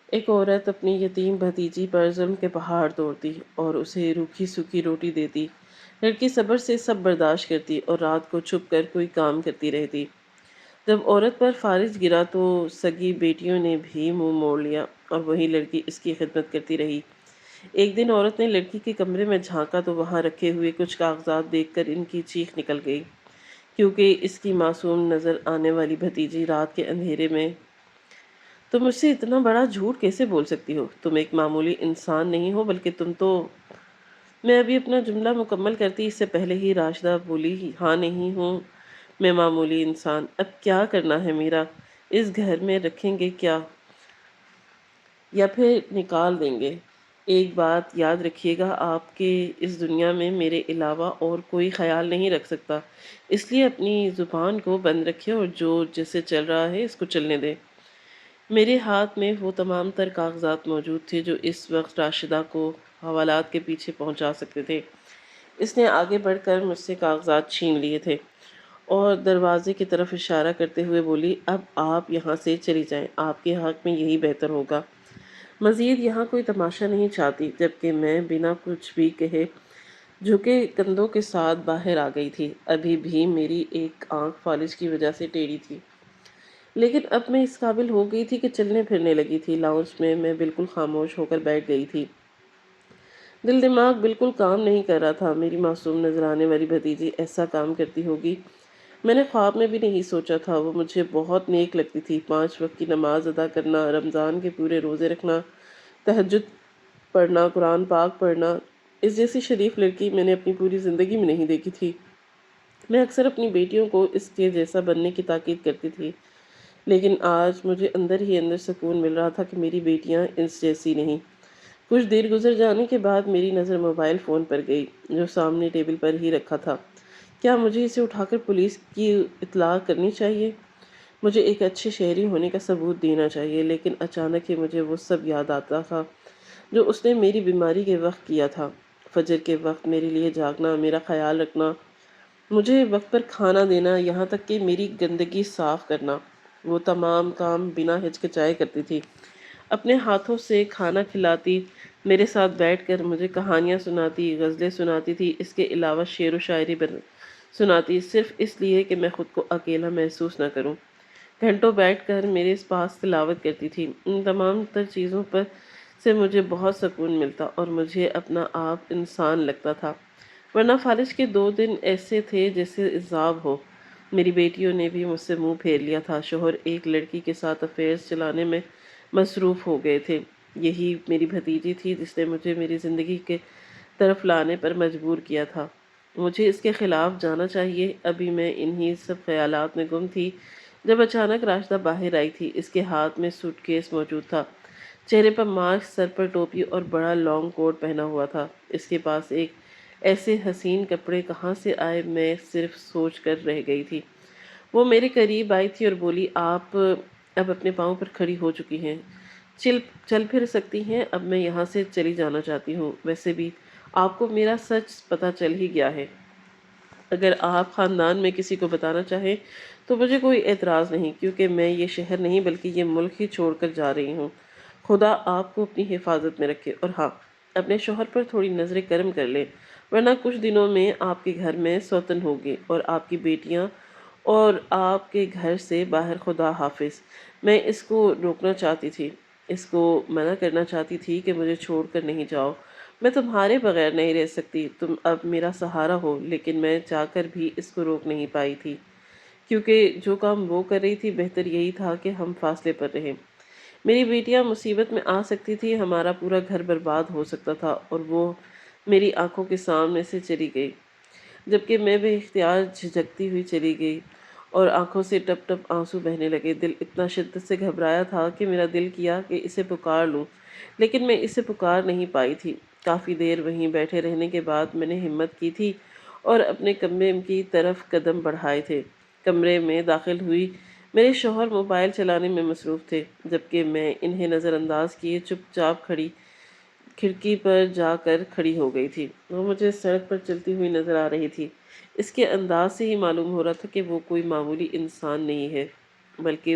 ایک عورت اپنی یتیم بھتیجی پر ظلم کے پہاڑ توڑتی اور اسے روکھی سوکھی روٹی دیتی۔ لڑکی صبر سے سب برداشت کرتی اور رات کو چھپ کر کوئی کام کرتی رہتی۔ جب عورت پر فارج گرا تو سگی بیٹیوں نے بھی منہ موڑ لیا اور وہی لڑکی اس کی خدمت کرتی رہی۔ ایک دن عورت نے لڑکی کے کمرے میں جھانکا تو وہاں رکھے ہوئے کچھ کاغذات دیکھ کر ان کی چیخ نکل گئی، کیونکہ اس کی معصوم نظر آنے والی بھتیجی رات کے اندھیرے میں: تم مجھ سے اتنا بڑا جھوٹ کیسے بول سکتی ہو؟ تم ایک معمولی انسان نہیں ہو بلکہ تم تو… میں ابھی اپنا جملہ مکمل کرتی اس سے پہلے ہی راشدہ بولی: ہاں نہیں ہوں میں معمولی انسان، اب کیا کرنا ہے میرا؟ اس گھر میں رکھیں گے کیا یا پھر نکال دیں گے؟ ایک بات یاد رکھیے گا، آپ کے اس دنیا میں میرے علاوہ اور کوئی خیال نہیں رکھ سکتا، اس لیے اپنی زبان کو بند رکھے اور جو جیسے چل رہا ہے اس کو چلنے دیں۔ میرے ہاتھ میں وہ تمام تر کاغذات موجود تھے جو اس وقت راشدہ کو حوالات کے پیچھے پہنچا سکتے تھے۔ اس نے آگے بڑھ کر مجھ سے کاغذات چھین لیے تھے اور دروازے کی طرف اشارہ کرتے ہوئے بولی: اب آپ یہاں سے چلی جائیں، آپ کے حق میں یہی بہتر ہوگا۔ مزید یہاں کوئی تماشا نہیں چاہتی۔ جبکہ میں بنا کچھ بھی کہے جھکے کندھوں کے ساتھ باہر آ گئی تھی۔ ابھی بھی میری ایک آنکھ فالج کی وجہ سے ٹیڑھی تھی، لیکن اب میں اس قابل ہو گئی تھی کہ چلنے پھرنے لگی تھی۔ لاؤنج میں بالکل خاموش ہو کر بیٹھ گئی تھی۔ دل دماغ بالکل کام نہیں کر رہا تھا۔ میری معصوم نظر آنے والی بھتیجی ایسا کام کرتی ہوگی، میں نے خواب میں بھی نہیں سوچا تھا۔ وہ مجھے بہت نیک لگتی تھی۔ 5 وقت کی نماز ادا کرنا، رمضان کے پورے روزے رکھنا، تہجد پڑھنا، قرآن پاک پڑھنا، اس جیسی شریف لڑکی میں نے اپنی پوری زندگی میں نہیں دیکھی تھی۔ میں اکثر اپنی بیٹیوں کو اس کے جیسا بننے کی تاکید کرتی تھی، لیکن آج مجھے اندر ہی اندر سکون مل رہا تھا کہ میری بیٹیاں اس جیسی نہیں۔ کچھ دیر گزر جانے کے بعد میری نظر موبائل فون پر گئی جو سامنے ٹیبل پر ہی رکھا تھا۔ کیا مجھے اسے اٹھا کر پولیس کی اطلاع کرنی چاہیے؟ مجھے ایک اچھے شہری ہونے کا ثبوت دینا چاہیے، لیکن اچانک ہی مجھے وہ سب یاد آتا تھا جو اس نے میری بیماری کے وقت کیا تھا۔ فجر کے وقت میرے لیے جاگنا، میرا خیال رکھنا، مجھے وقت پر کھانا دینا، یہاں تک کہ میری گندگی صاف کرنا، وہ تمام کام بنا ہچکچائے کرتی تھی۔ اپنے ہاتھوں سے کھانا کھلاتی، میرے ساتھ بیٹھ کر مجھے کہانیاں سناتی، غزلیں سناتی تھی، اس کے علاوہ شعر و شاعری سناتی، صرف اس لیے کہ میں خود کو اکیلا محسوس نہ کروں۔ گھنٹوں بیٹھ کر میرے پاس تلاوت کرتی تھی۔ ان تمام تر چیزوں پر سے مجھے بہت سکون ملتا اور مجھے اپنا آپ انسان لگتا تھا، ورنہ فالج کے 2 دن ایسے تھے جیسے عذاب ہو۔ میری بیٹیوں نے بھی مجھ سے منہ پھیر لیا تھا۔ شوہر ایک لڑکی کے ساتھ افیئرز چلانے میں مصروف ہو گئے تھے۔ یہی میری بھتیجی تھی جس نے مجھے میری زندگی کے طرف لانے پر مجبور کیا تھا۔ مجھے اس کے خلاف جانا چاہیے۔ ابھی میں انہی سب خیالات میں گم تھی جب اچانک راشدہ باہر آئی تھی۔ اس کے ہاتھ میں سوٹ کیس موجود تھا، چہرے پر ماسک، سر پر ٹوپی اور بڑا لانگ کوٹ پہنا ہوا تھا۔ اس کے پاس ایک ایسے حسین کپڑے کہاں سے آئے، میں صرف سوچ کر رہ گئی تھی۔ وہ میرے قریب آئی تھی اور بولی: آپ اب اپنے پاؤں پر کھڑی ہو چکی ہیں، چل پھر سکتی ہیں۔ اب میں یہاں سے چلی جانا چاہتی ہوں۔ ویسے بھی آپ کو میرا سچ پتہ چل ہی گیا ہے۔ اگر آپ خاندان میں کسی کو بتانا چاہیں تو مجھے کوئی اعتراض نہیں، کیونکہ میں یہ شہر نہیں بلکہ یہ ملک ہی چھوڑ کر جا رہی ہوں۔ خدا آپ کو اپنی حفاظت میں رکھے، اور ہاں، اپنے شوہر پر تھوڑی نظر کرم کر لے، ورنہ کچھ دنوں میں آپ کے گھر میں سوتن ہوگی اور آپ کی بیٹیاں اور آپ کے گھر سے باہر۔ خدا حافظ۔ میں اس کو روکنا چاہتی تھی، اس کو منع کرنا چاہتی تھی کہ مجھے چھوڑ کر نہیں جاؤ، میں تمہارے بغیر نہیں رہ سکتی، تم اب میرا سہارا ہو، لیکن میں چاہ کر بھی اس کو روک نہیں پائی تھی، کیونکہ جو کام وہ کر رہی تھی بہتر یہی تھا کہ ہم فاصلے پر رہیں۔ میری بیٹیاں مصیبت میں آ سکتی تھی، ہمارا پورا گھر برباد ہو سکتا تھا، اور وہ میری آنکھوں کے سامنے سے چلی گئی، جبکہ میں بے اختیار جھجکتی ہوئی چلی گئی اور آنکھوں سے ٹپ ٹپ آنسو بہنے لگے۔ دل اتنا شدت سے گھبرایا تھا کہ میرا دل کیا کہ اسے پکار لوں، لیکن میں اسے پکار نہیں پائی تھی۔ کافی دیر وہیں بیٹھے رہنے کے بعد میں نے ہمت کی تھی اور اپنے کمرے کی طرف قدم بڑھائے تھے۔ کمرے میں داخل ہوئی، میرے شوہر موبائل چلانے میں مصروف تھے، جبکہ میں انہیں نظر انداز کیے چپ چاپ کھڑکی پر جا کر کھڑی ہو گئی تھی۔ وہ مجھے سڑک پر چلتی ہوئی نظر آ رہی تھی۔ اس کے انداز سے ہی معلوم ہو رہا تھا کہ وہ کوئی معمولی انسان نہیں ہے، بلکہ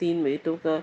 3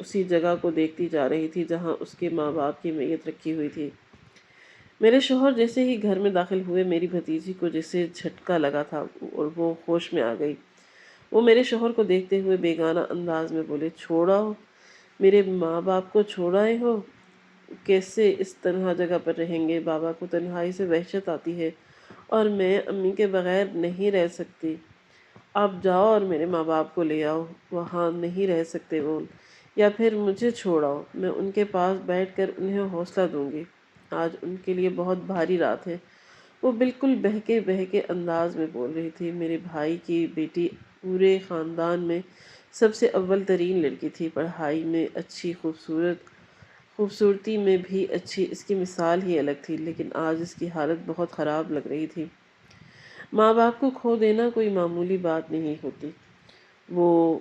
اسی جگہ کو دیکھتی جا رہی تھی جہاں اس کے ماں باپ کی میت رکھی ہوئی تھی۔ میرے شوہر جیسے ہی گھر میں داخل ہوئے، میری بھتیجی کو جیسے جھٹکا لگا تھا اور وہ ہوش میں آ گئی۔ وہ میرے شوہر کو دیکھتے ہوئے بیگانہ انداز میں بولے، چھوڑا ہو، میرے ماں باپ کو چھوڑائے ہو؟ کیسے اس تنہا جگہ پر رہیں گے؟ بابا کو تنہائی سے وحشت آتی ہے اور میں امی کے بغیر نہیں رہ سکتی۔ آپ جاؤ اور میرے ماں باپ کو لے آؤ، وہاں نہیں رہ سکتے وہ، یا پھر مجھے چھوڑاؤ، میں ان کے پاس بیٹھ کر انہیں حوصلہ دوں گی۔ آج ان کے لیے بہت بھاری رات ہے۔ وہ بالکل بہکے بہکے انداز میں بول رہی تھی۔ میرے بھائی کی بیٹی پورے خاندان میں سب سے اول ترین لڑکی تھی، پڑھائی میں اچھی، خوبصورتی میں بھی اچھی، اس کی مثال ہی الگ تھی، لیکن آج اس کی حالت بہت خراب لگ رہی تھی۔ ماں باپ کو کھو دینا کوئی معمولی بات نہیں ہوتی، وہ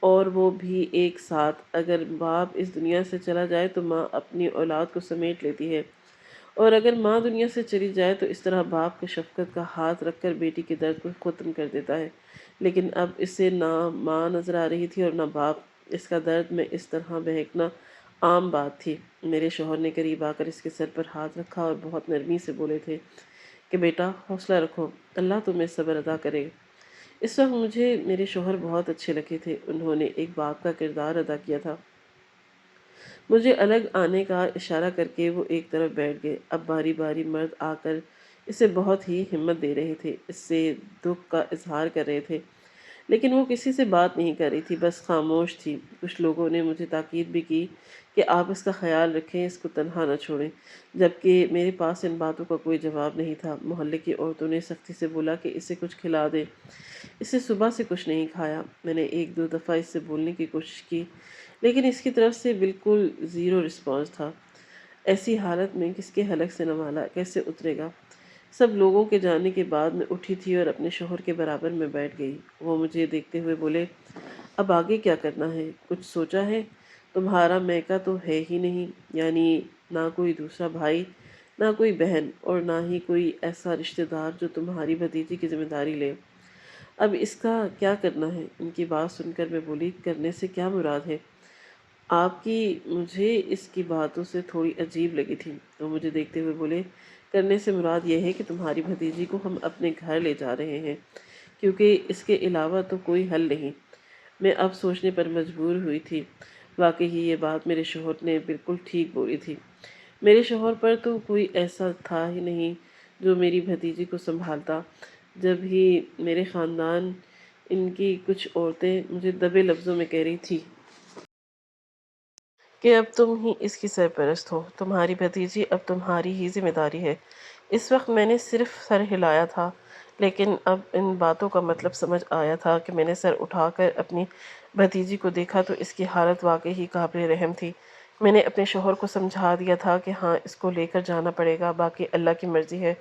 اور وہ بھی ایک ساتھ۔ اگر باپ اس دنیا سے چلا جائے تو ماں اپنی اولاد کو سمیٹ لیتی ہے، اور اگر ماں دنیا سے چلی جائے تو اس طرح باپ کے شفقت کا ہاتھ رکھ کر بیٹی کے درد کو ختم کر دیتا ہے۔ لیکن اب اسے نہ ماں نظر آ رہی تھی اور نہ باپ۔ اس کا درد میں اس طرح بہکنا عام بات تھی۔ میرے شوہر نے قریب آ کر اس کے سر پر ہاتھ رکھا اور بہت نرمی سے بولے تھے کہ بیٹا حوصلہ رکھو، اللہ تمہیں صبر عطا کرے۔ اس وقت مجھے میرے شوہر بہت اچھے لگے تھے۔ انہوں نے ایک باپ کا کردار ادا کیا تھا۔ مجھے الگ آنے کا اشارہ کر کے وہ ایک طرف بیٹھ گئے۔ اب باری باری مرد آ کر اسے بہت ہی ہمت دے رہے تھے، اس سے دکھ کا اظہار کر رہے تھے، لیکن وہ کسی سے بات نہیں کر رہی تھی، بس خاموش تھی۔ کچھ لوگوں نے مجھے تاکید بھی کی کہ آپ اس کا خیال رکھیں، اس کو تنہا نہ چھوڑیں، جبکہ میرے پاس ان باتوں کا کوئی جواب نہیں تھا۔ محلے کی عورتوں نے سختی سے بولا کہ اسے کچھ کھلا دیں، اس نے صبح سے کچھ نہیں کھایا۔ میں نے ایک دو دفعہ اس سے بولنے کی کوشش کی، لیکن اس کی طرف سے بالکل زیرو رسپانس تھا۔ ایسی حالت میں کس کے حلق سے نوالا کیسے اترے گا؟ سب لوگوں کے جانے کے بعد میں اٹھی تھی اور اپنے شوہر کے برابر میں بیٹھ گئی۔ وہ مجھے دیکھتے ہوئے بولے، اب آگے کیا کرنا ہے؟ کچھ سوچا ہے؟ تمہارا میکا تو ہے ہی نہیں، یعنی نہ کوئی دوسرا بھائی، نہ کوئی بہن، اور نہ ہی کوئی ایسا رشتہ دار جو تمہاری بھتیجی کی ذمہ داری لے۔ اب اس کا کیا کرنا ہے؟ ان کی بات سن کر میں بولی، کرنے سے کیا مراد ہے آپ کی؟ مجھے اس کی باتوں سے تھوڑی عجیب لگی تھی۔ وہ مجھے دیکھتے ہوئے بولے، کرنے سے مراد یہ ہے کہ تمہاری بھتیجی کو ہم اپنے گھر لے جا رہے ہیں، کیونکہ اس کے علاوہ تو کوئی حل نہیں۔ میں اب سوچنے پر مجبور ہوئی تھی۔ واقعی یہ بات میرے شوہر نے بالکل ٹھیک بولی تھی۔ میرے شوہر پر تو کوئی ایسا تھا ہی نہیں جو میری بھتیجی کو سنبھالتا۔ جب ہی میرے خاندان ان کی کچھ عورتیں مجھے دبے لفظوں میں کہہ رہی تھی کہ اب تم ہی اس کی سرپرست ہو، تمہاری بھتیجی اب تمہاری ہی ذمہ داری ہے۔ اس وقت میں نے صرف سر ہلایا تھا، لیکن اب ان باتوں کا مطلب سمجھ آیا تھا کہ میں نے سر اٹھا کر اپنی بھتیجی کو دیکھا تو اس کی حالت واقعی ہی قابل رحم تھی۔ میں نے اپنے شوہر کو سمجھا دیا تھا کہ ہاں، اس کو لے کر جانا پڑے گا، باقی اللہ کی مرضی ہے۔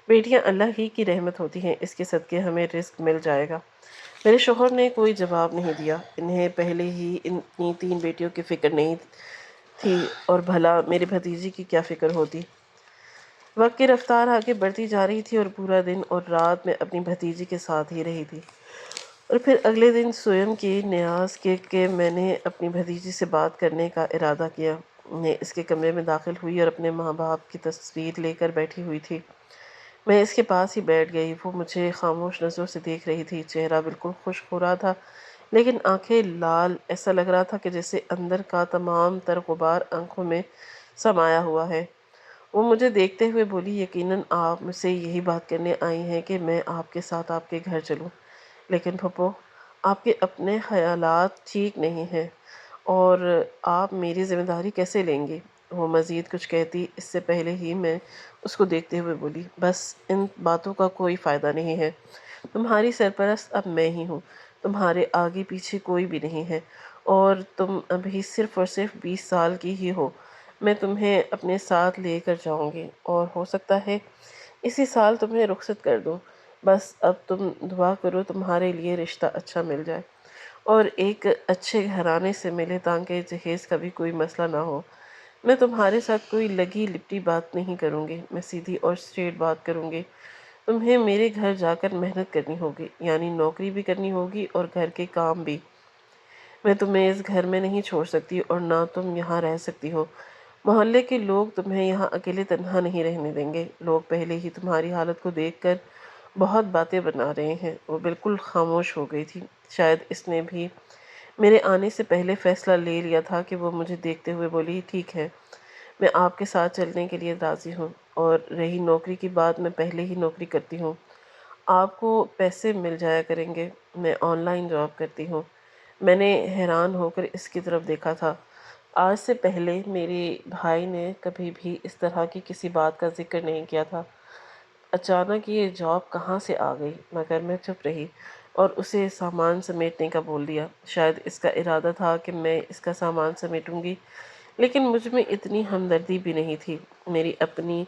بیٹیاں اللہ ہی کی رحمت ہوتی ہیں، اس کے صدقے ہمیں رزق مل جائے گا۔ میرے شوہر نے کوئی جواب نہیں دیا۔ انہیں پہلے ہی اپنی 3 بیٹیوں کی فکر نہیں تھی، اور بھلا میری بھتیجی کی کیا فکر ہوتی؟ وقت کی رفتار آگے بڑھتی جا رہی تھی اور پورا دن اور رات میں اپنی بھتیجی کے ساتھ ہی رہی تھی، اور پھر اگلے دن سویم کی نیاز کہ میں نے اپنی بھتیجی سے بات کرنے کا ارادہ کیا۔ میں اس کے کمرے میں داخل ہوئی اور اپنے ماں باپ کی تصویر لے کر بیٹھی ہوئی تھی۔ میں اس کے پاس ہی بیٹھ گئی۔ وہ مجھے خاموش نظروں سے دیکھ رہی تھی، چہرہ بالکل خشک ہو رہا تھا، لیکن آنکھیں لال، ایسا لگ رہا تھا کہ جیسے اندر کا تمام تر غبار آنکھوں میں سمایا ہوا ہے۔ وہ مجھے دیکھتے ہوئے بولی، یقیناً آپ مجھ سے یہی بات کرنے آئی ہیں کہ میں آپ کے ساتھ آپ کے گھر چلوں، لیکن پھپھو، آپ کے اپنے خیالات ٹھیک نہیں ہیں، اور آپ میری ذمہ داری کیسے لیں گے؟ وہ مزید کچھ کہتی اس سے پہلے ہی میں اس کو دیکھتے ہوئے بولی، بس ان باتوں کا کوئی فائدہ نہیں ہے۔ تمہاری سرپرست اب میں ہی ہوں، تمہارے آگے پیچھے کوئی بھی نہیں ہے، اور تم ابھی صرف اور صرف 20 سال کی ہی ہو۔ میں تمہیں اپنے ساتھ لے کر جاؤں گی، اور ہو سکتا ہے اسی سال تمہیں رخصت کر دوں۔ بس اب تم دعا کرو تمہارے لیے رشتہ اچھا مل جائے، اور ایک اچھے گھرانے سے ملے، تاکہ جہیز کا بھی کوئی مسئلہ نہ ہو۔ میں تمہارے ساتھ کوئی لگی لپٹی بات نہیں کروں گی، میں سیدھی اور اسٹریٹ بات کروں گی۔ تمہیں میرے گھر جا کر محنت کرنی ہوگی، یعنی نوکری بھی کرنی ہوگی اور گھر کے کام بھی۔ میں تمہیں اس گھر میں نہیں چھوڑ سکتی اور نہ تم یہاں رہ سکتی ہو۔ محلے کے لوگ تمہیں یہاں اکیلے تنہا نہیں رہنے دیں گے۔ لوگ پہلے ہی تمہاری حالت کو دیکھ کر بہت باتیں بنا رہے ہیں۔ وہ بالکل خاموش ہو گئی تھی۔ شاید اس نے بھی میرے آنے سے پہلے فیصلہ لے لیا تھا کہ وہ مجھے دیکھتے ہوئے بولی، ٹھیک ہے، میں آپ کے ساتھ چلنے کے لیے راضی ہوں، اور رہی نوکری کی بات، میں پہلے ہی نوکری کرتی ہوں، آپ کو پیسے مل جایا کریں گے، میں آن لائن جاب کرتی ہوں۔ میں نے حیران ہو کر اس کی طرف دیکھا تھا۔ آج سے پہلے میرے بھائی نے کبھی بھی اس طرح کی کسی بات کا ذکر نہیں کیا تھا۔ اچانک یہ جاب کہاں سے آ گئی؟ مگر میں چپ رہی اور اسے سامان سمیٹنے کا بول دیا۔ شاید اس کا ارادہ تھا کہ میں اس کا سامان سمیٹوں گی، لیکن مجھ میں اتنی ہمدردی بھی نہیں تھی۔ میری اپنی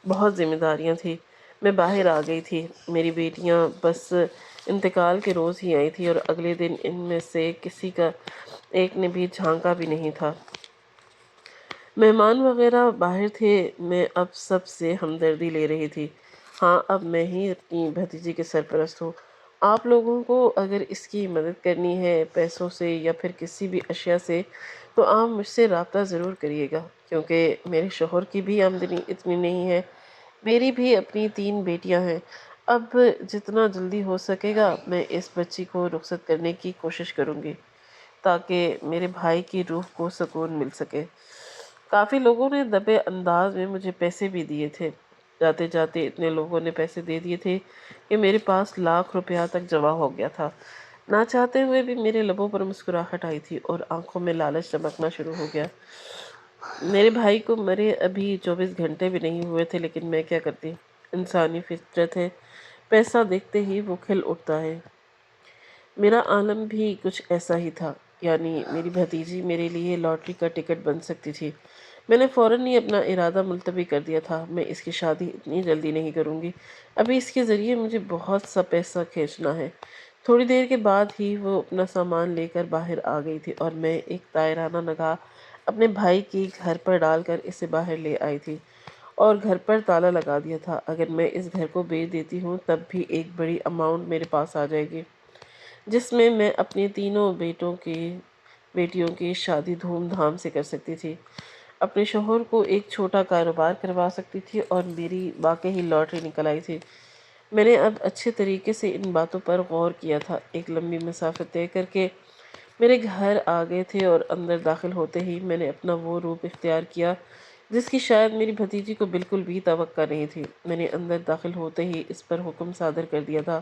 بہت ذمہ داریاں تھیں۔ میں باہر آ گئی تھی۔ میری بیٹیاں بس انتقال کے روز ہی آئی تھی اور اگلے دن ان میں سے کسی کا ایک نے بھی جھانکا بھی نہیں تھا۔ مہمان وغیرہ باہر تھے۔ میں اب سب سے ہمدردی لے رہی تھی۔ ہاں، اب میں ہی اپنی بھتیجی کے سرپرست ہوں۔ آپ لوگوں کو اگر اس کی مدد کرنی ہے پیسوں سے یا پھر کسی بھی اشیاء سے، تو آپ مجھ سے رابطہ ضرور کریے گا، کیونکہ میرے شوہر کی بھی آمدنی اتنی نہیں ہے۔ میری بھی اپنی 3 بیٹیاں ہیں۔ اب جتنا جلدی ہو سکے گا میں اس بچی کو رخصت کرنے کی کوشش کروں گی، تاکہ میرے بھائی کی روح کو سکون مل سکے۔ کافی لوگوں نے دبے انداز میں مجھے پیسے بھی دیے تھے۔ جاتے جاتے اتنے لوگوں نے پیسے دے دیے تھے کہ میرے پاس لاکھ روپیہ تک جمع ہو گیا تھا۔ نہ چاہتے ہوئے بھی میرے لبوں پر مسکراہٹ آئی تھی اور آنکھوں میں لالچ چمکنا شروع ہو گیا۔ میرے بھائی کو مرے ابھی 24 گھنٹے بھی نہیں ہوئے تھے، لیکن میں کیا کرتی؟ انسانی فطرت ہے، پیسہ دیکھتے ہی وہ کھل اٹھتا ہے۔ میرا عالم بھی کچھ ایسا ہی تھا، یعنی میری بھتیجی میرے لیے لاٹری کا ٹکٹ بن سکتی تھی۔ میں نے فوراً ہی اپنا ارادہ ملتوی کر دیا تھا۔ میں اس کی شادی اتنی جلدی نہیں کروں گی، ابھی اس کے ذریعے مجھے بہت سا پیسہ کھینچنا ہے۔ تھوڑی دیر کے بعد ہی وہ اپنا سامان لے کر باہر آ گئی تھی اور میں ایک طائرانہ نگاہ اپنے بھائی کی گھر پر ڈال کر اسے باہر لے آئی تھی اور گھر پر تالا لگا دیا تھا۔ اگر میں اس گھر کو بیچ دیتی ہوں تب بھی ایک بڑی اماؤنٹ میرے پاس آ جائے گی، جس میں میں اپنے تینوں بیٹیوں کی شادی دھوم دھام سے کر سکتی تھی، اپنے شوہر کو ایک چھوٹا کاروبار کروا سکتی تھی اور میری واقعی لاٹری نکل آئی تھی۔ میں نے اب اچھے طریقے سے ان باتوں پر غور کیا تھا۔ ایک لمبی مسافت طے کر کے میرے گھر آ گئے تھے اور اندر داخل ہوتے ہی میں نے اپنا وہ روپ اختیار کیا جس کی شاید میری بھتیجی کو بالکل بھی توقع نہیں تھی۔ میں نے اندر داخل ہوتے ہی اس پر حکم صادر کر دیا تھا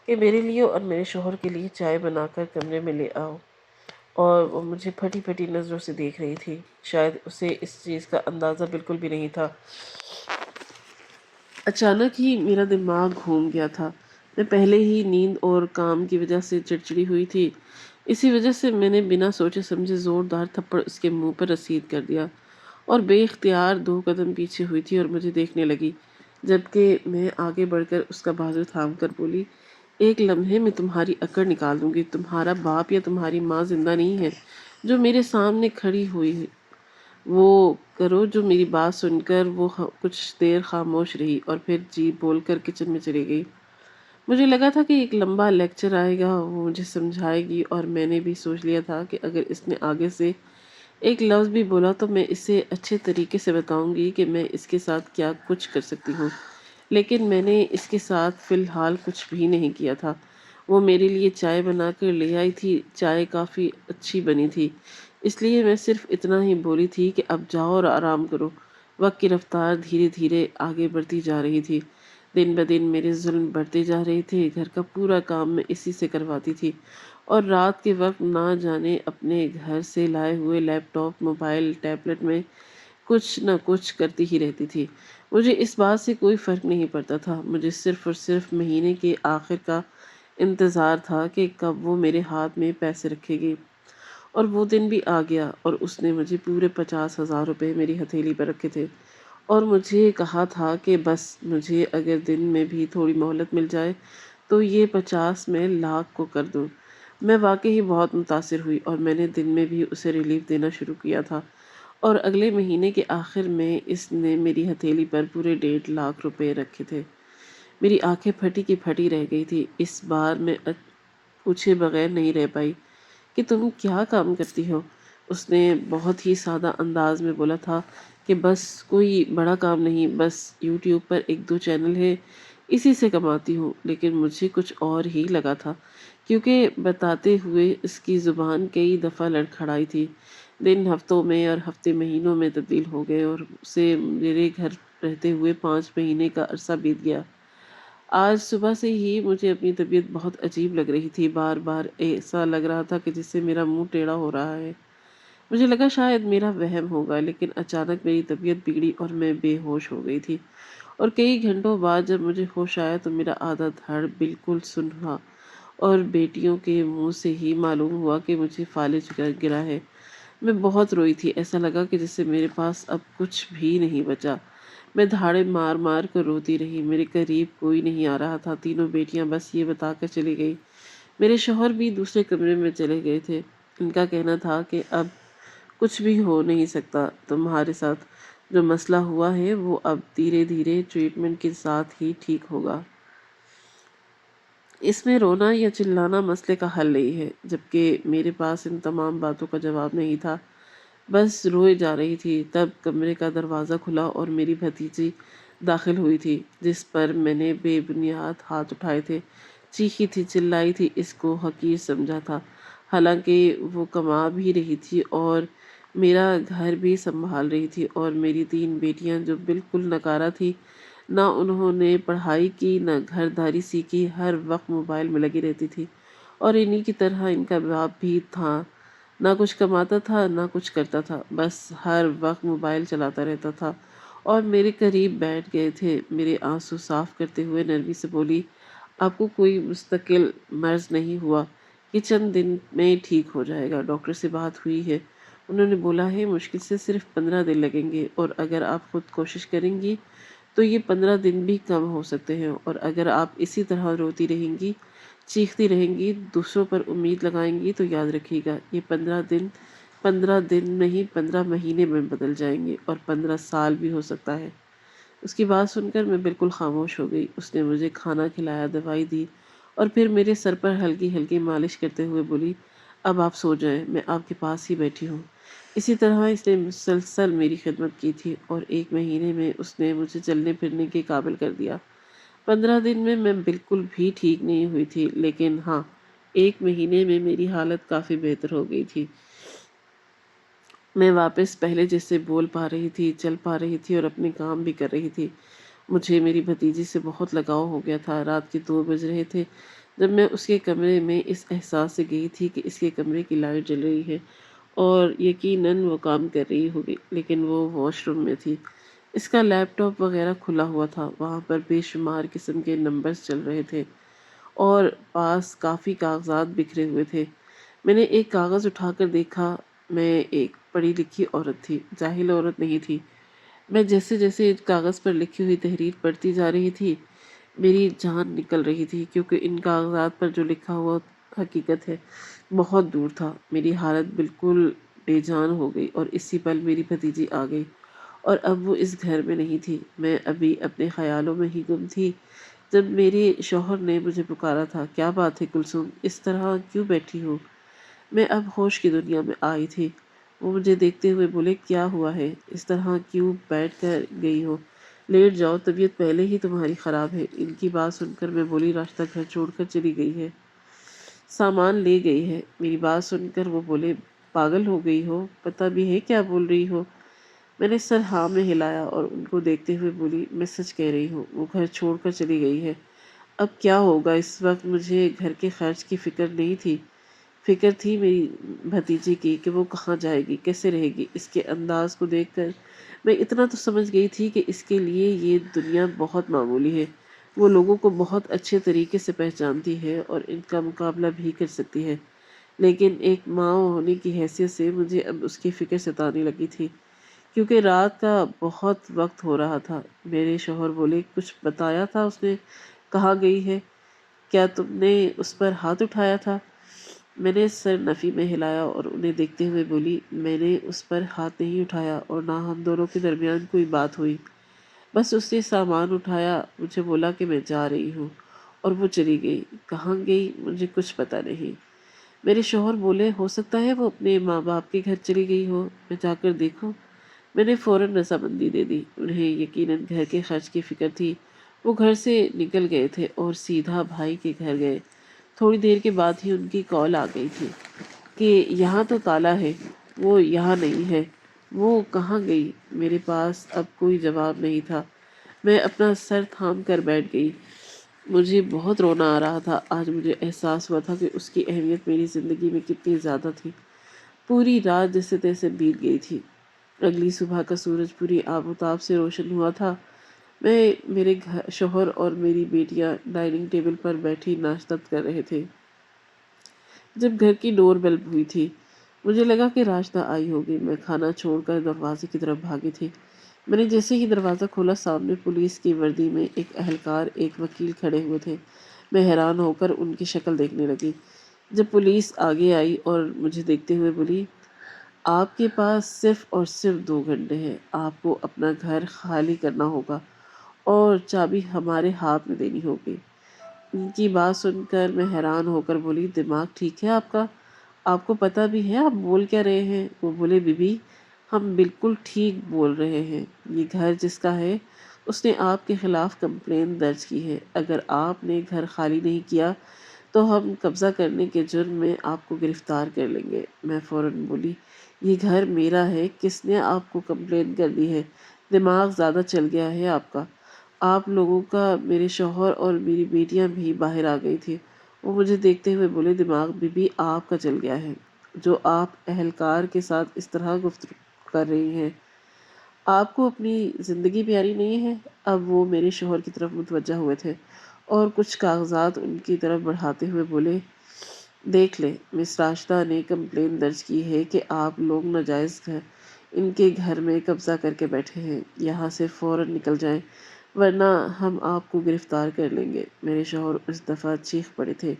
کہ میرے لیے اور میرے شوہر کے لیے چائے بنا کر کمرے میں لے آؤ، اور وہ مجھے پھٹی پھٹی نظروں سے دیکھ رہی تھی۔ شاید اسے اس چیز کا اندازہ بالکل بھی نہیں تھا۔ اچانک ہی میرا دماغ گھوم گیا تھا۔ میں پہلے ہی نیند اور کام کی وجہ سے چڑچڑی ہوئی تھی، اسی وجہ سے میں نے بنا سوچے سمجھے زوردار تھپڑ اس کے منہ پر رسید کر دیا اور بے اختیار 2 قدم پیچھے ہوئی تھی اور مجھے دیکھنے لگی، جبکہ میں آگے بڑھ کر اس کا بازو تھام کر بولی، ایک لمحے میں تمہاری اکڑ نکال دوں گی۔ تمہارا باپ یا تمہاری ماں زندہ نہیں ہے جو میرے سامنے کھڑی ہوئی ہے۔ وہ کرو جو میری بات سن کر وہ کچھ دیر خاموش رہی اور پھر جی بول کر کچن میں چلی گئی۔ مجھے لگا تھا کہ ایک لمبا لیکچر آئے گا، وہ مجھے سمجھائے گی، اور میں نے بھی سوچ لیا تھا کہ اگر اس نے آگے سے ایک لفظ بھی بولا تو میں اسے اچھے طریقے سے بتاؤں گی کہ میں اس کے ساتھ کیا کچھ کر سکتی ہوں۔ لیکن میں نے اس کے ساتھ فی الحال کچھ بھی نہیں کیا تھا۔ وہ میرے لیے چائے بنا کر لے آئی تھی۔ چائے کافی اچھی بنی تھی، اس لیے میں صرف اتنا ہی بولی تھی کہ اب جاؤ اور آرام کرو۔ وقت کی رفتار دھیرے دھیرے آگے بڑھتی جا رہی تھی۔ دن بدن میرے ظلم بڑھتے جا رہے تھے۔ گھر کا پورا کام میں اسی سے کرواتی تھی اور رات کے وقت نہ جانے اپنے گھر سے لائے ہوئے لیپ ٹاپ، موبائل، ٹیبلٹ میں کچھ نہ کچھ کرتی ہی رہتی تھی۔ مجھے اس بات سے کوئی فرق نہیں پڑتا تھا۔ مجھے صرف اور صرف مہینے کے آخر کا انتظار تھا کہ کب وہ میرے ہاتھ میں پیسے رکھے گی۔ اور وہ دن بھی آ گیا اور اس نے مجھے پورے 50,000 روپے میری ہتھیلی پر رکھے تھے اور مجھے کہا تھا کہ بس مجھے اگر دن میں بھی تھوڑی مہلت مل جائے تو یہ 50 میں لاکھ کو کر دوں۔ میں واقعی بہت متاثر ہوئی اور میں نے دن میں بھی اسے ریلیف دینا شروع کیا تھا، اور اگلے مہینے کے آخر میں اس نے میری ہتھیلی پر پورے 1.5 لاکھ روپے رکھے تھے۔ میری آنکھیں پھٹی کی پھٹی رہ گئی تھی۔ اس بار میں پوچھے بغیر نہیں رہ پائی کہ تم کیا کام کرتی ہو؟ اس نے بہت ہی سادہ انداز میں بولا تھا کہ بس کوئی بڑا کام نہیں، بس یوٹیوب پر ایک دو چینل ہے، اسی سے کماتی ہوں۔ لیکن مجھے کچھ اور ہی لگا تھا، کیونکہ بتاتے ہوئے اس کی زبان کئی دفعہ لڑکھڑائی تھی۔ دن ہفتوں میں اور ہفتے مہینوں میں تبدیل ہو گئے اور اسے میرے گھر رہتے ہوئے 5 مہینے کا عرصہ بیت گیا۔ آج صبح سے ہی مجھے اپنی طبیعت بہت عجیب لگ رہی تھی، بار بار ایسا لگ رہا تھا کہ جس سے میرا منہ ٹیڑھا ہو رہا ہے۔ مجھے لگا شاید میرا وہم ہوگا، لیکن اچانک میری طبیعت بگڑی اور میں بے ہوش ہو گئی تھی، اور کئی گھنٹوں بعد جب مجھے ہوش آیا تو میرا آدھا دھڑ بالکل سن رہا، اور بیٹیوں کے منہ سے ہی معلوم ہوا کہ مجھے فالج گرا ہے۔ میں بہت روئی تھی، ایسا لگا کہ جس سے میرے پاس اب کچھ بھی نہیں بچا۔ میں دھاڑے مار مار کر روتی رہی، میرے قریب کوئی نہیں آ رہا تھا۔ تینوں بیٹیاں بس یہ بتا کر چلی گئی۔ میرے شوہر بھی دوسرے کمرے میں چلے گئے تھے۔ ان کا کہنا تھا کہ اب کچھ بھی ہو نہیں سکتا تمہارے ساتھ، جو مسئلہ ہوا ہے وہ اب دھیرے دھیرے ٹریٹمنٹ کے ساتھ ہی ٹھیک ہوگا۔ اس میں رونا یا چلانا مسئلے کا حل نہیں ہے۔ جبکہ میرے پاس ان تمام باتوں کا جواب نہیں تھا، بس روئے جا رہی تھی۔ تب کمرے کا دروازہ کھلا اور میری بھتیجی داخل ہوئی تھی، جس پر میں نے بے بنیاد ہاتھ اٹھائے تھے۔ چیخی تھی، چلائی تھی، اس کو حقیر سمجھا تھا، حالانکہ وہ کما بھی رہی تھی اور میرا گھر بھی سنبھال رہی تھی، اور میری 3 بیٹیاں جو بالکل نکارہ تھی، نہ انہوں نے پڑھائی کی نہ گھرداری سیکھی، ہر وقت موبائل میں لگی رہتی تھی، اور انہی کی طرح ان کا باپ بھی تھا، نہ کچھ کماتا تھا نہ کچھ کرتا تھا، بس ہر وقت موبائل چلاتا رہتا تھا، اور میرے قریب بیٹھ گئے تھے۔ میرے آنسو صاف کرتے ہوئے نرمی سے بولی، آپ کو کوئی مستقل مرض نہیں ہوا، یہ چند دن میں ٹھیک ہو جائے گا۔ ڈاکٹر سے بات ہوئی ہے، انہوں نے بولا ہے مشکل سے صرف 15 دن لگیں گے، اور اگر آپ خود کوشش کریں گی تو یہ 15 دن بھی کم ہو سکتے ہیں، اور اگر آپ اسی طرح روتی رہیں گی، چیختی رہیں گی، دوسروں پر امید لگائیں گی، تو یاد رکھیے گا یہ 15 دن نہیں 15 مہینے میں بدل جائیں گے، اور 15 سال بھی ہو سکتا ہے۔ اس کی بات سن کر میں بالکل خاموش ہو گئی۔ اس نے مجھے کھانا کھلایا، دوائی دی، اور پھر میرے سر پر ہلکی ہلکی مالش کرتے ہوئے بولی، اب آپ سو جائیں، میں آپ کے پاس ہی بیٹھی ہوں۔ اسی طرح اس نے مسلسل میری خدمت کی تھی، اور 1 مہینے میں اس نے مجھے چلنے پھرنے کے قابل کر دیا۔ 15 دن میں بالکل بھی ٹھیک نہیں ہوئی تھی، لیکن ہاں، 1 مہینے میں میری حالت کافی بہتر ہو گئی تھی۔ میں واپس پہلے جیسے بول پا رہی تھی، چل پا رہی تھی، اور اپنے کام بھی کر رہی تھی۔ مجھے میری بھتیجی سے بہت لگاؤ ہو گیا تھا۔ رات کے 2 بج رہے تھے جب میں اس کے کمرے میں اس احساس سے گئی تھی کہ اس کے کمرے کی لائٹ جل رہی ہے، اور یقیناً وہ کام کر رہی ہوگی، لیکن وہ واش روم میں تھی۔ اس کا لیپ ٹاپ وغیرہ کھلا ہوا تھا، وہاں پر بے شمار قسم کے نمبرز چل رہے تھے، اور پاس کافی کاغذات بکھرے ہوئے تھے۔ میں نے ایک کاغذ اٹھا کر دیکھا۔ میں ایک پڑھی لکھی عورت تھی، جاہل عورت نہیں تھی۔ میں جیسے جیسے کاغذ پر لکھی ہوئی تحریر پڑھتی جا رہی تھی، میری جان نکل رہی تھی، کیونکہ ان کاغذات پر جو لکھا ہوا حقیقت ہے بہت دور تھا۔ میری حالت بالکل بے جان ہو گئی، اور اسی پل میری بھتیجی آ گئی، اور اب وہ اس گھر میں نہیں تھی۔ میں ابھی اپنے خیالوں میں ہی گم تھی جب میرے شوہر نے مجھے پکارا تھا، کیا بات ہے کلثوم، اس طرح کیوں بیٹھی ہو؟ میں اب ہوش کی دنیا میں آئی تھی۔ وہ مجھے دیکھتے ہوئے بولے، کیا ہوا ہے، اس طرح کیوں بیٹھ کر گئی ہو؟ لیٹ جاؤ، طبیعت پہلے ہی تمہاری خراب ہے۔ ان کی بات سن کر میں بولی، راستہ گھر چھوڑ کر چلی گئی ہے، سامان لے گئی ہے۔ میری بات سن کر وہ بولے، پاگل ہو گئی ہو، پتہ بھی ہے کیا بول رہی ہو؟ میں نے سر ہاں میں ہلایا اور ان کو دیکھتے ہوئے بولی، میں سچ کہہ رہی ہوں، وہ گھر چھوڑ کر چلی گئی ہے۔ اب کیا ہوگا؟ اس وقت مجھے گھر کے خرچ کی فکر نہیں تھی، فکر تھی میری بھتیجی کی کہ وہ کہاں جائے گی، کیسے رہے گی۔ اس کے انداز کو دیکھ کر میں اتنا تو سمجھ گئی تھی کہ اس کے لیے یہ دنیا بہت معمولی ہے، وہ لوگوں کو بہت اچھے طریقے سے پہچانتی ہے اور ان کا مقابلہ بھی کر سکتی ہے، لیکن ایک ماں ہونے کی حیثیت سے مجھے اب اس کی فکر ستانے لگی تھی، کیونکہ رات کا بہت وقت ہو رہا تھا۔ میرے شوہر بولے، کچھ بتایا تھا اس نے کہاں گئی ہے؟ کیا تم نے اس پر ہاتھ اٹھایا تھا؟ میں نے سر نفی میں ہلایا اور انہیں دیکھتے ہوئے بولی، میں نے اس پر ہاتھ نہیں اٹھایا، اور نہ ہم دونوں کے درمیان کوئی بات ہوئی۔ بس اس نے سامان اٹھایا، مجھے بولا کہ میں جا رہی ہوں، اور وہ چلی گئی۔ کہاں گئی مجھے کچھ پتہ نہیں۔ میرے شوہر بولے ہو سکتا ہے وہ اپنے ماں باپ کے گھر چلی گئی ہو، میں جا کر دیکھوں۔ میں نے فوراً رضامندی دے دی۔ انہیں یقیناً گھر کے خرچ کی فکر تھی۔ وہ گھر سے نکل گئے تھے اور سیدھا بھائی کے گھر گئے۔ تھوڑی دیر کے بعد ہی ان کی کال آ گئی تھی کہ یہاں تو تالا ہے، وہ یہاں نہیں ہے۔ وہ کہاں گئی؟ میرے پاس اب کوئی جواب نہیں تھا۔ میں اپنا سر تھام کر بیٹھ گئی۔ مجھے بہت رونا آ رہا تھا۔ آج مجھے احساس ہوا تھا کہ اس کی اہمیت میری زندگی میں کتنی زیادہ تھی۔ پوری رات جیسے تیسے بیت گئی تھی۔ اگلی صبح کا سورج پوری آب و تاب سے روشن ہوا تھا۔ میں، میرے شوہر اور میری بیٹیاں ڈائننگ ٹیبل پر بیٹھی ناشتہ کر رہے تھے جب گھر کی ڈور بیل ہوئی تھی۔ مجھے لگا کہ راشدہ آئی ہوگی۔ میں کھانا چھوڑ کر دروازے کی طرف بھاگی تھی۔ میں نے جیسے ہی دروازہ کھولا، سامنے پولیس کی وردی میں ایک اہلکار، ایک وکیل کھڑے ہوئے تھے۔ میں حیران ہو کر ان کی شکل دیکھنے لگی۔ جب پولیس آگے آئی اور مجھے دیکھتے ہوئے بولی، آپ کے پاس صرف اور صرف 2 گھنٹے ہیں۔ آپ کو اپنا گھر خالی کرنا ہوگا اور چابی ہمارے ہاتھ میں دینی ہوگی۔ ان کی بات سن کر میں حیران ہو کر بولی، دماغ ٹھیک ہے آپ کا؟ آپ کو پتہ بھی ہے آپ بول کیا رہے ہیں؟ وہ بولے، بی بی ہم بالکل ٹھیک بول رہے ہیں۔ یہ گھر جس کا ہے اس نے آپ کے خلاف کمپلین درج کی ہے۔ اگر آپ نے گھر خالی نہیں کیا تو ہم قبضہ کرنے کے جرم میں آپ کو گرفتار کر لیں گے۔ میں فوراً بولی، یہ گھر میرا ہے، کس نے آپ کو کمپلین کر دی ہے؟ دماغ زیادہ چل گیا ہے آپ کا۔ آپ لوگوں کا۔ میرے شوہر اور میری بیٹیاں بھی باہر آ گئی تھی۔ وہ مجھے دیکھتے ہوئے بولے، دماغ بی بی آپ کا چل گیا ہے جو آپ اہلکار کے ساتھ اس طرح گفتگو کر رہی ہیں۔ آپ کو اپنی زندگی پیاری نہیں ہے؟ اب وہ میرے شوہر کی طرف متوجہ ہوئے تھے اور کچھ کاغذات ان کی طرف بڑھاتے ہوئے بولے، دیکھ لیں، مس راشدہ نے کمپلین درج کی ہے کہ آپ لوگ ناجائز ان کے گھر میں قبضہ کر کے بیٹھے ہیں۔ یہاں سے فوراً نکل جائیں ورنہ ہم آپ کو گرفتار کر لیں گے۔ میرے شوہر اس دفعہ چیخ پڑے تھے،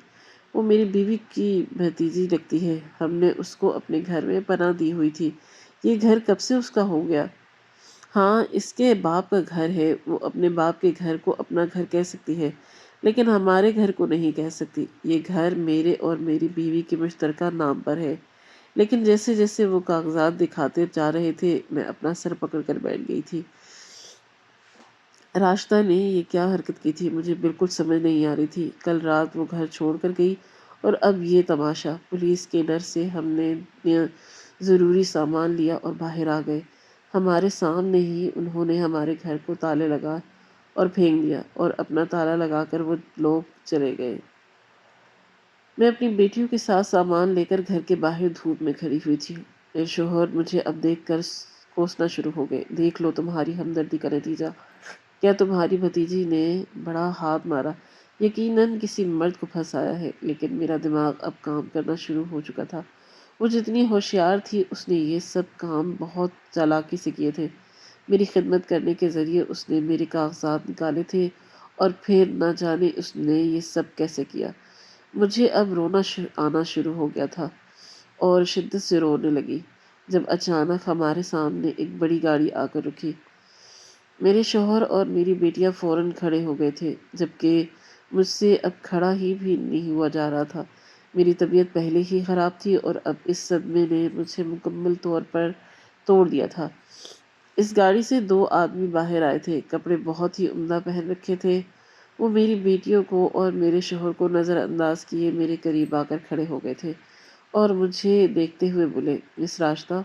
وہ میری بیوی کی بھتیجی لگتی ہے، ہم نے اس کو اپنے گھر میں پناہ دی ہوئی تھی، یہ گھر کب سے اس کا ہو گیا؟ ہاں، اس کے باپ کا گھر ہے، وہ اپنے باپ کے گھر کو اپنا گھر کہہ سکتی ہے لیکن ہمارے گھر کو نہیں کہہ سکتی۔ یہ گھر میرے اور میری بیوی کے مشترکہ نام پر ہے۔ لیکن جیسے جیسے وہ کاغذات دکھاتے جا رہے تھے، میں اپنا سر پکڑ کر بیٹھ گئی تھی۔ راشدہ نے یہ کیا حرکت کی تھی مجھے بالکل سمجھ نہیں آ رہی تھی۔ کل رات وہ گھر چھوڑ کر گئی اور اب یہ تماشا۔ پولیس کے ڈر سے ہم نے ضروری سامان لیا اور باہر آ گئے۔ ہمارے سامنے ہی انہوں نے ہمارے گھر کو تالے لگا اور پھینک دیا اور اپنا تالا لگا کر وہ لوگ چلے گئے۔ میں اپنی بیٹیوں کے ساتھ سامان لے کر گھر کے باہر دھوپ میں کھڑی ہوئی تھی۔ میرے شوہر مجھے اب دیکھ کر کوسنا شروع ہو گئے، دیکھ لو تمہاری ہمدردی کا نتیجہ، کیا تمہاری بھتیجی نے بڑا ہاتھ مارا، یقیناً کسی مرد کو پھنسایا ہے۔ لیکن میرا دماغ اب کام کرنا شروع ہو چکا تھا۔ وہ جتنی ہوشیار تھی اس نے یہ سب کام بہت چالاکی سے کیے تھے۔ میری خدمت کرنے کے ذریعے اس نے میرے کاغذات نکالے تھے اور پھر نہ جانے اس نے یہ سب کیسے کیا۔ مجھے اب رونا آنا شروع ہو گیا تھا اور شدت سے رونے لگی جب اچانک ہمارے سامنے ایک بڑی گاڑی آ کر رکی۔ میرے شوہر اور میری بیٹیاں فوراً کھڑے ہو گئے تھے جبکہ مجھ سے اب کھڑا ہی بھی نہیں ہوا جا رہا تھا۔ میری طبیعت پہلے ہی خراب تھی اور اب اس صدمے نے مجھے مکمل طور پر توڑ دیا تھا۔ اس گاڑی سے 2 آدمی باہر آئے تھے، کپڑے بہت ہی عمدہ پہن رکھے تھے۔ وہ میری بیٹیوں کو اور میرے شوہر کو نظر انداز کیے میرے قریب آ کر کھڑے ہو گئے تھے اور مجھے دیکھتے ہوئے بولے، مس راشدہ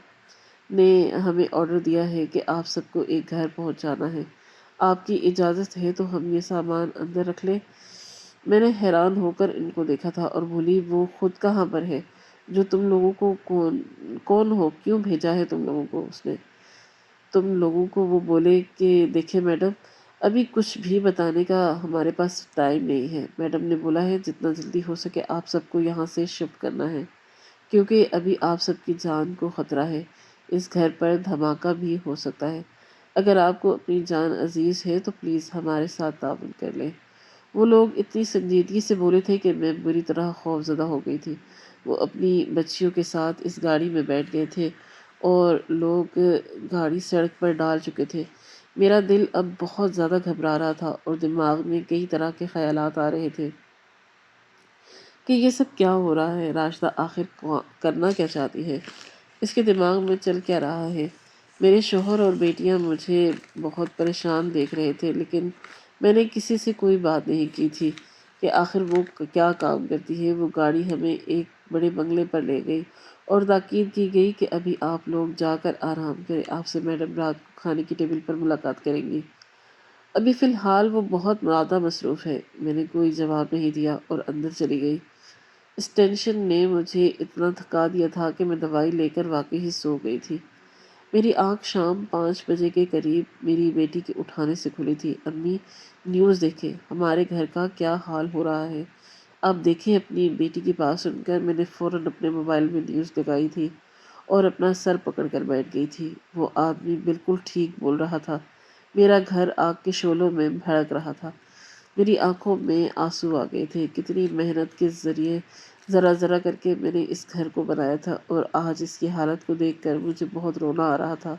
نے ہمیں آرڈر دیا ہے کہ آپ سب کو ایک گھر پہنچانا ہے، آپ کی اجازت ہے تو ہم یہ سامان اندر رکھ لیں؟ میں نے حیران ہو کر ان کو دیکھا تھا اور بولی، وہ خود کہاں پر ہے جو تم لوگوں کو کون ہو، کیوں بھیجا ہے تم لوگوں کو اس نے تم لوگوں کو؟ وہ بولے کہ دیکھیں میڈم، ابھی کچھ بھی بتانے کا ہمارے پاس ٹائم نہیں ہے۔ میڈم نے بولا ہے جتنا جلدی ہو سکے آپ سب کو یہاں سے شفٹ کرنا ہے کیونکہ ابھی آپ سب کی جان کو خطرہ ہے، اس گھر پر دھماکہ بھی ہو سکتا ہے۔ اگر آپ کو اپنی جان عزیز ہے تو پلیز ہمارے ساتھ تعاون کر لیں۔ وہ لوگ اتنی سنجیدگی سے بولے تھے کہ میں بری طرح خوفزدہ ہو گئی تھی۔ وہ اپنی بچیوں کے ساتھ اس گاڑی میں بیٹھ گئے تھے اور لوگ گاڑی سڑک پر ڈال چکے تھے۔ میرا دل اب بہت زیادہ گھبرا رہا تھا اور دماغ میں کئی طرح کے خیالات آ رہے تھے۔ کہ یہ سب کیا ہو رہا ہے، راشدہ آخر کرنا کیا چاہتی ہے، اس کے دماغ میں چل کیا رہا ہے۔ میرے شوہر اور بیٹیاں مجھے بہت پریشان دیکھ رہے تھے، لیکن میں نے کسی سے کوئی بات نہیں کی تھی کہ آخر وہ کیا کام کرتی ہے۔ وہ گاڑی ہمیں ایک بڑے بنگلے پر لے گئی اور تاکید کی گئی کہ ابھی آپ لوگ جا کر آرام کریں، آپ سے میڈم رات کو کھانے کی ٹیبل پر ملاقات کریں گی۔ ابھی فی الحال وہ بہت زیادہ مصروف ہے۔ میں نے کوئی جواب نہیں دیا اور اندر چلی گئی۔ اس ٹینشن نے مجھے اتنا تھکا دیا تھا کہ میں دوائی لے کر واقعی ہی سو گئی تھی۔ میری آنکھ شام 5 بجے کے قریب میری بیٹی کے اٹھانے سے کھلی تھی۔ امی، نیوز دیکھیں، ہمارے گھر کا کیا حال ہو رہا ہے۔ آپ دیکھیں۔ اپنی بیٹی کی بات سن کر میں نے فوراً اپنے موبائل میں نیوز لگائی تھی اور اپنا سر پکڑ کر بیٹھ گئی تھی۔ وہ آدمی بالکل ٹھیک بول رہا تھا۔ میرا گھر آگ کے شعلوں میں بھڑک رہا تھا۔ میری آنکھوں میں آنسو آ گئے تھے۔ کتنی محنت کے ذریعے ذرا ذرا کر کے میں نے اس گھر کو بنایا تھا، اور آج اس کی حالت کو دیکھ کر مجھے بہت رونا آ رہا تھا۔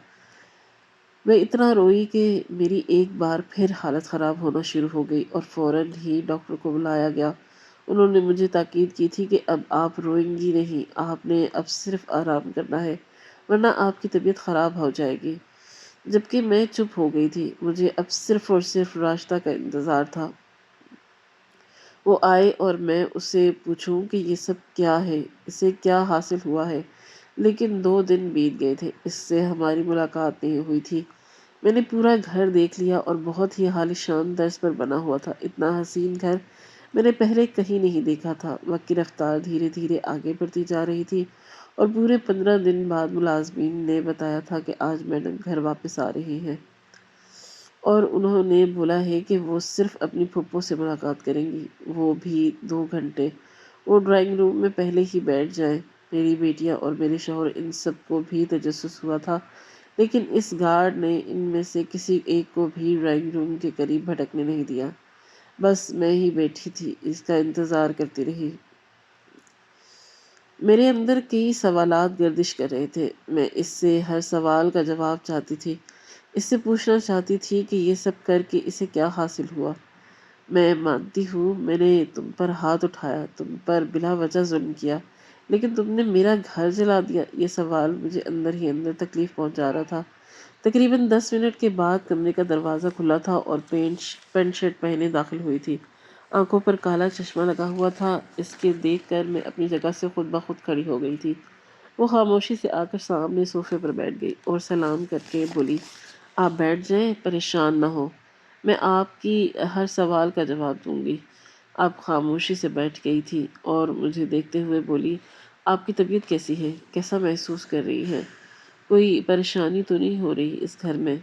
میں اتنا روئی کہ میری ایک بار پھر حالت خراب ہونا شروع ہو گئی اور فوراً ہی ڈاکٹر کو بلایا گیا۔ انہوں نے مجھے تاکید کی تھی کہ اب آپ روئیں گی نہیں، آپ نے اب صرف آرام کرنا ہے، ورنہ آپ کی طبیعت خراب ہو جائے گی۔ جبکہ میں چپ ہو گئی تھی۔ مجھے اب صرف اور صرف راشدہ کا انتظار تھا، وہ آئے اور میں اسے پوچھوں کہ یہ سب کیا ہے، اسے کیا حاصل ہوا ہے۔ لیکن 2 دن بیت گئے تھے، اس سے ہماری ملاقات نہیں ہوئی تھی۔ میں نے پورا گھر دیکھ لیا اور بہت ہی عالیشان طرز پر بنا ہوا تھا۔ اتنا حسین گھر میں نے پہلے کہیں نہیں دیکھا تھا۔ وقت کی رفتار دھیرے دھیرے آگے بڑھتی جا رہی تھی اور پورے 15 دن بعد ملازمین نے بتایا تھا کہ آج میڈم گھر واپس آ رہی ہیں اور انہوں نے بولا ہے کہ وہ صرف اپنی پھپھو سے ملاقات کریں گی، وہ بھی 2 گھنٹے۔ وہ ڈرائنگ روم میں پہلے ہی بیٹھ جائیں۔ میری بیٹیاں اور میرے شوہر، ان سب کو بھی تجسس ہوا تھا، لیکن اس گارڈ نے ان میں سے کسی ایک کو بھی ڈرائنگ روم کے قریب بھٹکنے نہیں دیا۔ بس میں ہی بیٹھی تھی، اس کا انتظار کرتی رہی۔ میرے اندر کئی سوالات گردش کر رہے تھے۔ میں اس سے ہر سوال کا جواب چاہتی تھی۔ اس سے پوچھنا چاہتی تھی کہ یہ سب کر کے اسے کیا حاصل ہوا۔ میں مانتی ہوں میں نے تم پر ہاتھ اٹھایا، تم پر بلا وجہ ظلم کیا، لیکن تم نے میرا گھر جلا دیا۔ یہ سوال مجھے اندر ہی اندر تکلیف پہنچا رہا تھا۔ تقریباً 10 منٹ کے بعد کمرے کا دروازہ کھلا تھا اور پینٹ شرٹ پہنے داخل ہوئی تھی۔ آنکھوں پر کالا چشمہ لگا ہوا تھا۔ اس کے دیکھ کر میں اپنی جگہ سے خود بخود کھڑی ہو گئی تھی۔ وہ خاموشی سے آ کر سامنے صوفے پر بیٹھ گئی اور سلام کر کے بولی، آپ بیٹھ جائیں، پریشان نہ ہو، میں آپ کی ہر سوال کا جواب دوں گی۔ آپ خاموشی سے بیٹھ گئی تھی اور مجھے دیکھتے ہوئے بولی، آپ کی طبیعت کیسی ہے، کیسا محسوس کر رہی ہے، کوئی پریشانی تو نہیں ہو رہی اس گھر میں؟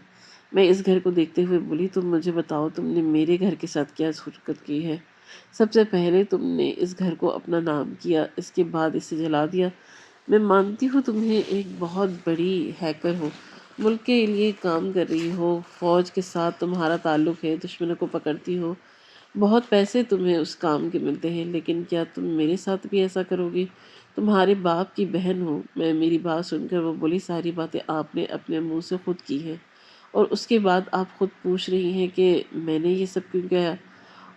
میں اس گھر کو دیکھتے ہوئے بولی، تم مجھے بتاؤ، تم نے میرے گھر کے ساتھ کیا حرکت کی ہے؟ سب سے پہلے تم نے اس گھر کو اپنا نام کیا، اس کے بعد اسے جلا دیا۔ میں مانتی ہوں تمہیں ایک بہت بڑی ہیکر ہو، ملک کے لیے کام کر رہی ہو، فوج کے ساتھ تمہارا تعلق ہے، دشمنوں کو پکڑتی ہو، بہت پیسے تمہیں اس کام کے ملتے ہیں، لیکن کیا تم میرے ساتھ بھی ایسا کرو گی؟ تمہارے باپ کی بہن ہوں میں۔ میری بات سن کر وہ بولی، ساری باتیں آپ نے اپنے منہ سے خود کی ہیں، اور اس کے بعد آپ خود پوچھ رہی ہیں کہ میں نے یہ سب کیوں کیا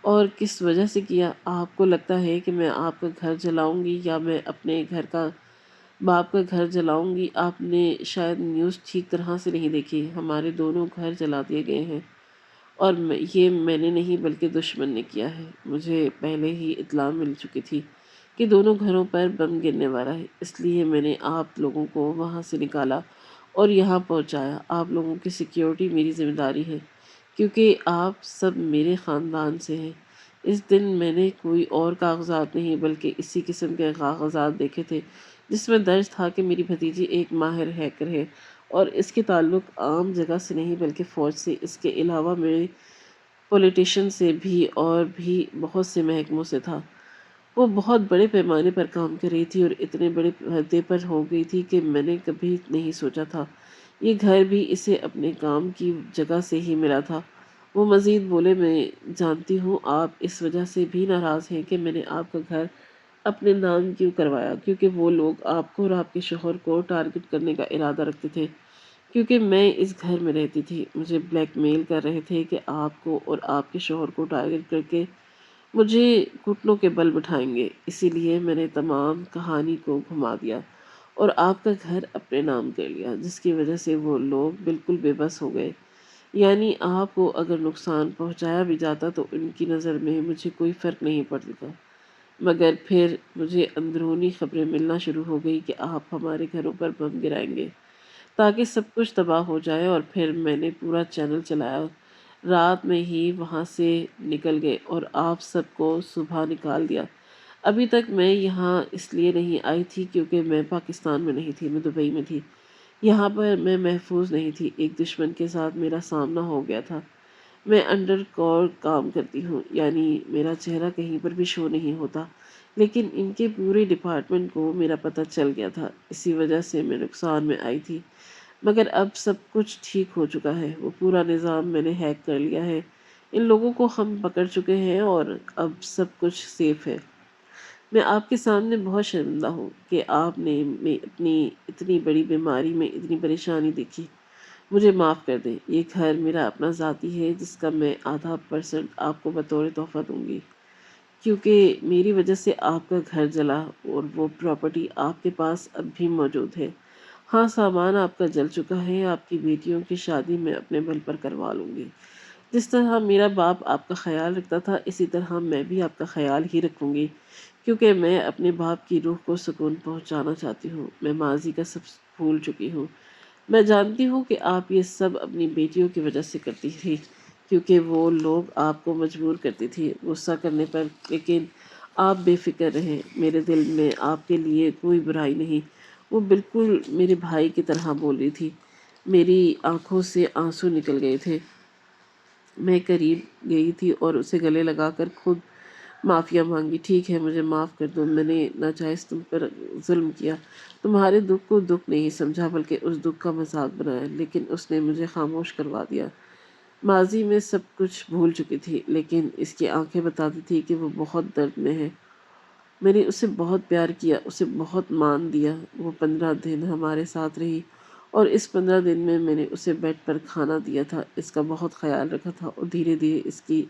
اور کس وجہ سے کیا؟ آپ کو لگتا ہے کہ میں آپ کا گھر جلاؤں گی یا میں اپنے گھر کا باپ کا گھر جلاؤں گی؟ آپ نے شاید نیوز ٹھیک طرح سے نہیں دیکھی، ہمارے دونوں گھر جلا دیے گئے ہیں، اور یہ میں نے نہیں بلکہ دشمن نے کیا ہے۔ مجھے پہلے ہی اطلاع مل چکی تھی کہ دونوں گھروں پر بم گرنے والا ہے، اس لیے میں نے آپ لوگوں کو وہاں سے نکالا اور یہاں پہنچایا۔ آپ لوگوں کی سیکیورٹی میری ذمہ داری ہے، کیونکہ آپ سب میرے خاندان سے ہیں۔ اس دن میں نے کوئی اور کاغذات نہیں بلکہ اسی قسم کے کاغذات دیکھے تھے جس میں درج تھا کہ میری بھتیجی ایک ماہر ہیکر ہے اور اس کے تعلق عام جگہ سے نہیں بلکہ فوج سے، اس کے علاوہ میرے پولیٹیشین سے بھی اور بھی بہت سے محکموں سے تھا۔ وہ بہت بڑے پیمانے پر کام کر رہی تھی اور اتنے بڑے عہدے پر ہو گئی تھی کہ میں نے کبھی نہیں سوچا تھا۔ یہ گھر بھی اسے اپنے کام کی جگہ سے ہی ملا تھا۔ وہ مزید بولے، میں جانتی ہوں آپ اس وجہ سے بھی ناراض ہیں کہ میں نے آپ کا گھر اپنے نام کیوں کروایا، کیونکہ وہ لوگ آپ کو اور آپ کے شوہر کو ٹارگٹ کرنے کا ارادہ رکھتے تھے، کیونکہ میں اس گھر میں رہتی تھی۔ مجھے بلیک میل کر رہے تھے کہ آپ کو اور آپ کے شوہر کو ٹارگٹ کر کے مجھے گھٹنوں کے بل بٹھائیں گے، اسی لیے میں نے تمام کہانی کو گھما دیا اور آپ کا گھر اپنے نام کر لیا، جس کی وجہ سے وہ لوگ بالکل بے بس ہو گئے۔ یعنی آپ کو اگر نقصان پہنچایا بھی جاتا تو ان کی نظر میں مجھے کوئی فرق نہیں پڑتا، مگر پھر مجھے اندرونی خبریں ملنا شروع ہو گئی کہ آپ ہمارے گھروں پر بم گرائیں گے تاکہ سب کچھ تباہ ہو جائے، اور پھر میں نے پورا چینل چلایا، رات میں ہی وہاں سے نکل گئے اور آپ سب کو صبح نکال دیا۔ ابھی تک میں یہاں اس لیے نہیں آئی تھی کیونکہ میں پاکستان میں نہیں تھی، میں دبئی میں تھی۔ یہاں پر میں محفوظ نہیں تھی، ایک دشمن کے ساتھ میرا سامنا ہو گیا تھا۔ میں انڈر کور کام کرتی ہوں، یعنی میرا چہرہ کہیں پر بھی شو نہیں ہوتا، لیکن ان کے پورے ڈپارٹمنٹ کو میرا پتہ چل گیا تھا، اسی وجہ سے میں نقصان میں آئی تھی۔ مگر اب سب کچھ ٹھیک ہو چکا ہے، وہ پورا نظام میں نے ہیک کر لیا ہے، ان لوگوں کو ہم پکڑ چکے ہیں اور اب سب کچھ سیف ہے۔ میں آپ کے سامنے بہت شرمندہ ہوں کہ آپ نے میں اپنی اتنی بڑی بیماری میں اتنی پریشانی دیکھی۔ مجھے معاف کر دیں، یہ گھر میرا اپنا ذاتی ہے جس کا میں ½ % آپ کو بطور تحفہ دوں گی، کیونکہ میری وجہ سے آپ کا گھر جلا اور وہ پراپرٹی آپ کے پاس اب بھی موجود ہے۔ ہاں، سامان آپ کا جل چکا ہے، آپ کی بیٹیوں کی شادی میں اپنے بل پر کروا لوں گی۔ جس طرح میرا باپ آپ کا خیال رکھتا تھا، اسی طرح میں بھی آپ کا خیال ہی رکھوں گی، کیونکہ میں اپنے باپ کی روح کو سکون پہنچانا چاہتی ہوں۔ میں ماضی کا سب بھول چکی ہوں۔ میں جانتی ہوں کہ آپ یہ سب اپنی بیٹیوں کی وجہ سے کرتی تھی، کیونکہ وہ لوگ آپ کو مجبور کرتی تھی غصہ کرنے پر، لیکن آپ بے فکر رہیں، میرے دل میں آپ کے لیے کوئی برائی نہیں۔ وہ بالکل میرے بھائی کی طرح بول رہی تھی، میری آنکھوں سے آنسو نکل گئے تھے۔ میں قریب گئی تھی اور اسے گلے لگا کر خود معافیا مانگی۔ ٹھیک ہے، مجھے معاف کر دو، میں نے ناجائز تم پر ظلم کیا، تمہارے دکھ کو دکھ نہیں سمجھا بلکہ اس دکھ کا مذاق بنایا، لیکن اس نے مجھے خاموش کروا دیا۔ ماضی میں سب کچھ بھول چکی تھی، لیکن اس کی آنکھیں بتاتی تھی کہ وہ بہت درد میں ہے۔ میں نے اسے بہت پیار کیا، اسے بہت مان دیا۔ وہ 15 دن ہمارے ساتھ رہی اور اس 15 دن میں نے اسے بیڈ پر کھانا دیا تھا، اس کا بہت خیال رکھا تھا، اور دھیرے دھیرے اس کی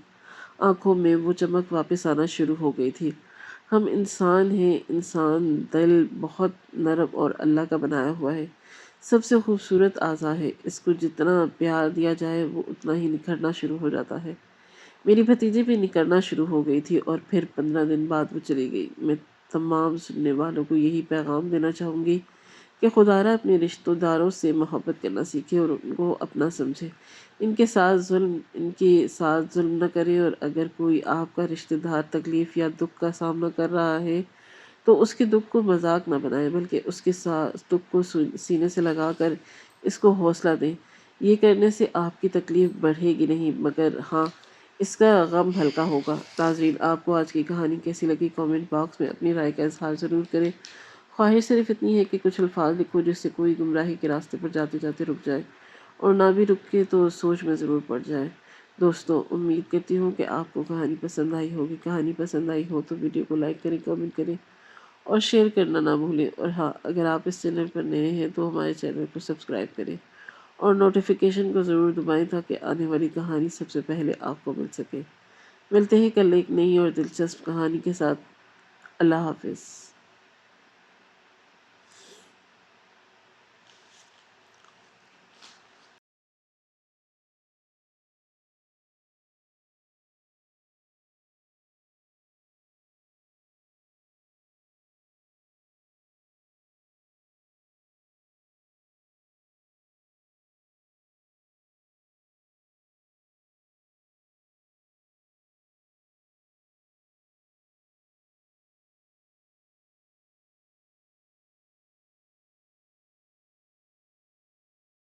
آنکھوں میں وہ چمک واپس آنا شروع ہو گئی تھی۔ ہم انسان ہیں، انسان دل بہت نرم اور اللہ کا بنایا ہوا ہے، سب سے خوبصورت اعضا ہے، اس کو جتنا پیار دیا جائے وہ اتنا ہی نکھرنا شروع ہو جاتا ہے۔ میری بھتیجی بھی نکلنا شروع ہو گئی تھی اور پھر 15 دن بعد وہ چلی گئی۔ میں تمام سننے والوں کو یہی پیغام دینا چاہوں گی کہ خدا را اپنے رشتہ داروں سے محبت کرنا سیکھے اور ان کو اپنا سمجھے، ان کے ساتھ ظلم نہ کرے، اور اگر کوئی آپ کا رشتہ دار تکلیف یا دکھ کا سامنا کر رہا ہے تو اس کے دکھ کو مذاق نہ بنائیں بلکہ اس کے ساتھ دکھ کو سینے سے لگا کر اس کو حوصلہ دیں۔ یہ کرنے سے آپ کی تکلیف بڑھے گی نہیں، مگر ہاں اس کا غم ہلکا ہوگا۔ ناظرین، آپ کو آج کی کہانی کیسی لگی کامنٹ باکس میں اپنی رائے کا اظہار ضرور کریں۔ خواہش صرف اتنی ہے کہ کچھ الفاظ لکھو جس سے کوئی گمراہی کے راستے پر جاتے جاتے رک جائے، اور نہ بھی رکے تو سوچ میں ضرور پڑ جائے۔ دوستو، امید کرتی ہوں کہ آپ کو کہانی پسند آئی ہوگی۔ کہانی پسند آئی ہو تو ویڈیو کو لائک کریں، کامنٹ کریں اور شیئر کرنا نہ بھولیں، اور ہاں، اگر آپ اس چینل پر نئے ہیں تو ہمارے چینل کو سبسکرائب کریں اور نوٹیفیکیشن کو ضرور دبائیں تاکہ آنے والی کہانی سب سے پہلے آپ کو مل سکے۔ ملتے ہیں کل ایک نئی اور دلچسپ کہانی کے ساتھ۔ اللہ حافظ۔